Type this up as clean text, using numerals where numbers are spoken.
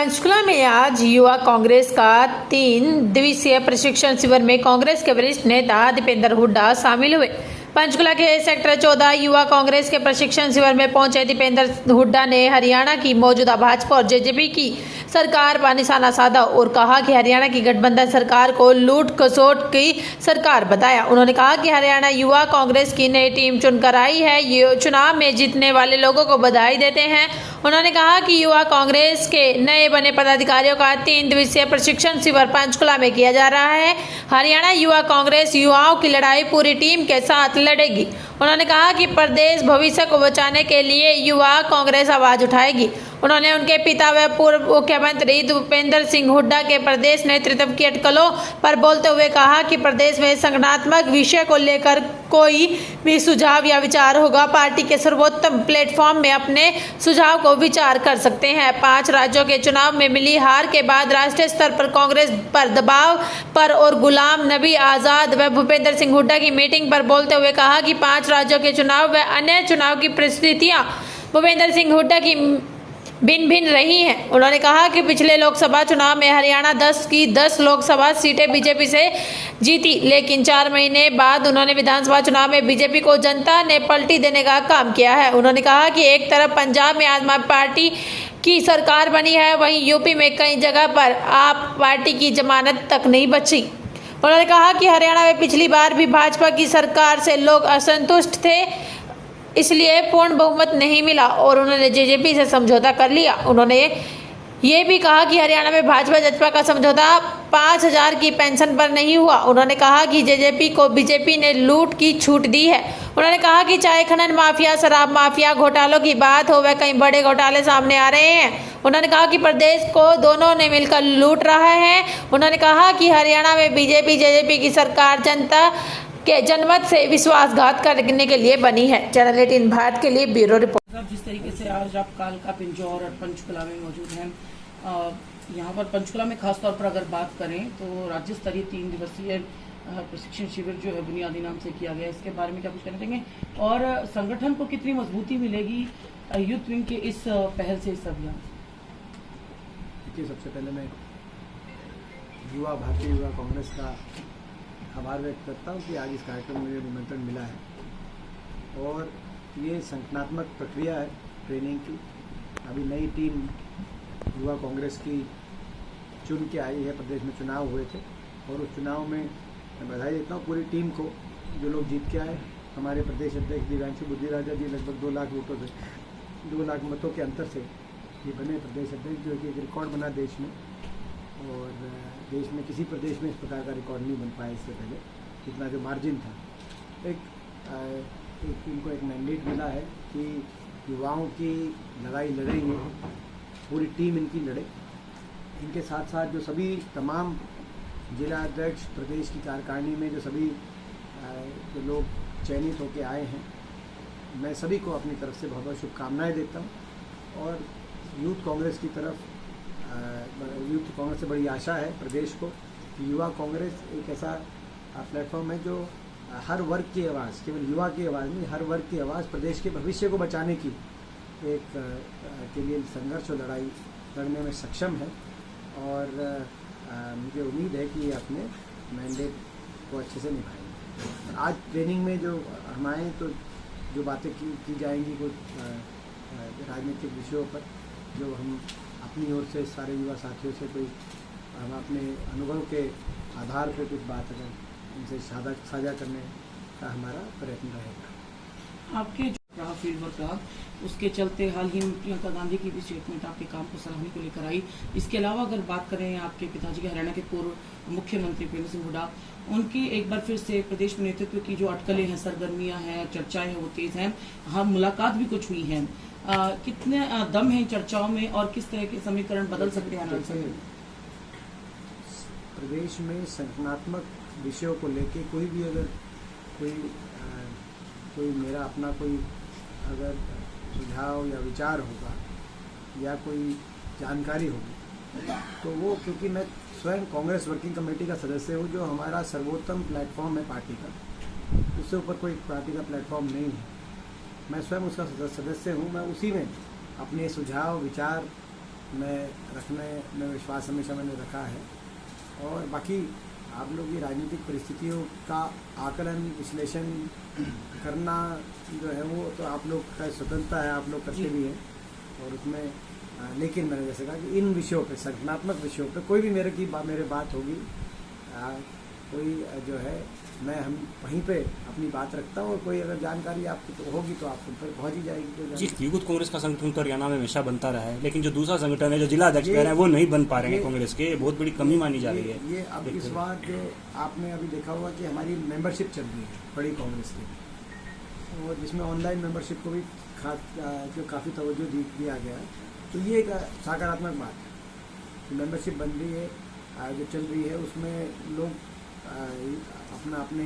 पंचकुला में आज युवा कांग्रेस का 3 दिवसीय प्रशिक्षण शिविर में कांग्रेस के वरिष्ठ नेता दीपेंद्र हुड्डा शामिल हुए। पंचकुला के सेक्टर 14 युवा कांग्रेस के प्रशिक्षण शिविर में पहुंचे दीपेंद्र हुड्डा ने हरियाणा की मौजूदा भाजपा और जेजेपी की सरकार पर निशाना साधा और कहा कि हरियाणा की गठबंधन सरकार को लूट खसोट की सरकार बताया। उन्होंने कहा कि हरियाणा युवा कांग्रेस की नई टीम चुनकर आई है, ये चुनाव में जीतने वाले लोगों को बधाई देते हैं। उन्होंने कहा कि युवा कांग्रेस के नए बने पदाधिकारियों का 3 दिवसीय प्रशिक्षण शिविर पंचकुला में किया जा रहा है। हरियाणा युवा कांग्रेस युवाओं की लड़ाई पूरी टीम के साथ लड़ेगी। उन्होंने कहा कि प्रदेश भविष्य को बचाने के लिए युवा कांग्रेस आवाज उठाएगी। उन्होंने उनके पिता व पूर्व मुख्यमंत्री दीपेंद्र सिंह हुड्डा के प्रदेश नेतृत्व की अटकलों पर बोलते हुए कहा कि प्रदेश में संगठनात्मक विषय को लेकर कोई भी सुझाव या विचार होगा, पार्टी के सर्वोत्तम प्लेटफॉर्म में अपने सुझाव को विचार कर सकते हैं। 5 राज्यों के चुनाव में मिली हार के बाद राष्ट्रीय स्तर पर कांग्रेस पर दबाव पर और गुलाम नबी आजाद व भूपेंद्र सिंह हुड्डा की मीटिंग पर बोलते हुए कहा कि 5 राज्यों के चुनाव व अन्य चुनाव की परिस्थितियां भूपेंद्र सिंह हुड्डा की भिन्न भिन्न रही हैं। उन्होंने कहा कि पिछले लोकसभा चुनाव में हरियाणा 10 की 10 लोकसभा सीटें बीजेपी से जीती, लेकिन 4 महीने बाद उन्होंने विधानसभा चुनाव में बीजेपी को जनता ने पलटी देने का काम किया है। उन्होंने कहा कि एक तरफ पंजाब में आम आदमी पार्टी की सरकार बनी है, वहीं यूपी में कई जगह पर आप पार्टी की जमानत तक नहीं बची। उन्होंने कहा कि हरियाणा में पिछली बार भी भाजपा की सरकार से लोग असंतुष्ट थे, इसलिए पूर्ण बहुमत नहीं मिला और उन्होंने जेजेपी से समझौता कर लिया। उन्होंने ये भी कहा कि हरियाणा में भाजपा जजपा का समझौता 5000 की पेंशन पर नहीं हुआ। उन्होंने कहा कि जेजेपी को बीजेपी ने लूट की छूट दी है। उन्होंने कहा कि चाहे खनन माफिया, शराब माफिया, घोटालों की बात हो, वह कई बड़े घोटाले सामने आ रहे हैं। उन्होंने कहा कि प्रदेश को दोनों ने मिलकर लूट रहा है। उन्होंने कहा कि हरियाणा में बीजेपी जेजेपी की सरकार जनता के जनमत से विश्वासघात करने के लिए बनी है। चैनल 18 भारत के लिए ब्यूरो रिपोर्ट। जिस तरीके से आज आप कालका, पिंजौर और पंचकुला में मौजूद हैं, यहाँ पर पंचकुला में खासतौर पर अगर बात करें तो राज्य स्तरीय 3 दिवसीय प्रशिक्षण शिविर जो है बुनियादी नाम से किया गया, इसके बारे में क्या कुछ कहना चाहेंगे और संगठन को कितनी मजबूती मिलेगी यूथ विंग के इस पहल से, इस अभियान से? सबसे पहले मैं भारतीय युवा कांग्रेस का आभार व्यक्त करता हूँ कि आज इस कार्यक्रम में मुझे निमंत्रण मिला है और ये संगठनात्मक प्रक्रिया है ट्रेनिंग की। अभी नई टीम युवा कांग्रेस की चुन के आई है। प्रदेश में चुनाव हुए थे और उस चुनाव में मैं बधाई देता हूँ पूरी टीम को जो लोग जीत के आए। हमारे प्रदेश अध्यक्ष दिव्यांशु बुद्धिराजा जी लगभग 2 लाख वोटों से 2 लाख मतों के अंतर से ये बने प्रदेश अध्यक्ष, जो कि एक रिकॉर्ड बना देश में और देश में किसी प्रदेश में इस प्रकार का रिकॉर्ड नहीं बन पाया इससे पहले, इतना जो मार्जिन था। इनको एक मैंडेट मिला है कि युवाओं की लड़ाई लड़ेंगे, पूरी टीम इनकी लड़े। इनके साथ साथ जो सभी तमाम जिला अध्यक्ष, प्रदेश की कार्यकारिणी में जो सभी जो लोग चयनित होकर आए हैं, मैं सभी को अपनी तरफ से बहुत बहुत शुभकामनाएँ देता हूँ। और यूथ कांग्रेस की तरफ यूथ कांग्रेस से बड़ी आशा है प्रदेश को कि युवा कांग्रेस एक ऐसा प्लेटफॉर्म है जो हर वर्ग की आवाज़, केवल युवा की आवाज़ नहीं, हर वर्ग की आवाज़ प्रदेश के भविष्य को बचाने की एक के लिए संघर्ष और लड़ाई लड़ने में सक्षम है। और मुझे उम्मीद है कि ये अपने मैंडेट को अच्छे से निभाएंगे। आज ट्रेनिंग में जो हम आए तो जो बातें की जाएंगी कुछ राजनीतिक विषयों पर, जो हम अपनी ओर से सारे युवा साथियों से कोई हम अपने अनुभव के आधार पर कुछ बात अगर उनसे साझा करने का हमारा प्रयत्न रहेगा। आपके जो रहा फील्ड वर्क रहा, उसके चलते हाल ही में प्रियंका गांधी की भी स्टेटमेंट आपके काम को सराहने को लेकर आई। इसके अलावा अगर बात करें आपके पिताजी के, हरियाणा के पूर्व मुख्यमंत्री दीपेंद्र सिंह हुड्डा, उनकी एक बार फिर से प्रदेश में नेतृत्व की जो अटकलें हैं, सरगर्मियां हैं, चर्चाएं हैं, वो तेज हैं। हाँ, मुलाकात भी कुछ हुई है। कितने दम है चर्चाओं में और किस तरह के समीकरण बदल सकते हैं? प्रदेश में संगठनात्मक विषयों को लेके कोई भी अगर कोई मेरा अपना कोई अगर सुझाव या विचार होगा या कोई जानकारी होगी तो वो, क्योंकि मैं स्वयं कांग्रेस वर्किंग कमेटी का सदस्य हूँ, जो हमारा सर्वोत्तम प्लेटफॉर्म है पार्टी का, उससे ऊपर कोई पार्टी का प्लेटफॉर्म नहीं है। मैं स्वयं उसका सदस्य हूँ। मैं उसी में अपने सुझाव, विचार में रखने में विश्वास हमेशा मैंने रखा है। और बाकी आप लोग की राजनीतिक परिस्थितियों का आकलन विश्लेषण करना जो है वो तो आप लोग का स्वतंत्रता है, आप लोग करते भी हैं। और उसमें लेकिन मैंने जैसे कहा कि इन विषयों पे, संगठनात्मक विषयों पे कोई भी मेरे बात होगी, कोई जो है मैं हम वहीं पे अपनी बात रखता हूँ। और कोई अगर जानकारी आपको तो होगी तो आपको फिर पहुँच ही जाएगी। जी, यूथ कांग्रेस का संगठन तो हरियाणा में हमेशा बनता रहा है, लेकिन जो दूसरा संगठन है जो जिला अध्यक्ष कह रहे हैं वो नहीं बन पा रहे हैं कांग्रेस के, बहुत बड़ी कमी मानी जा रही है। ये अब इस बार जो आपने अभी देखा होगा कि हमारी मेंबरशिप चल रही है बड़ी कांग्रेस की, और जिसमें ऑनलाइन मेंबरशिप को भी जो काफ़ी तवज्जो दिया गया है। तो ये एक सकारात्मक बात है। मेंबरशिप बन रही है, जो चल रही है उसमें लोग अपने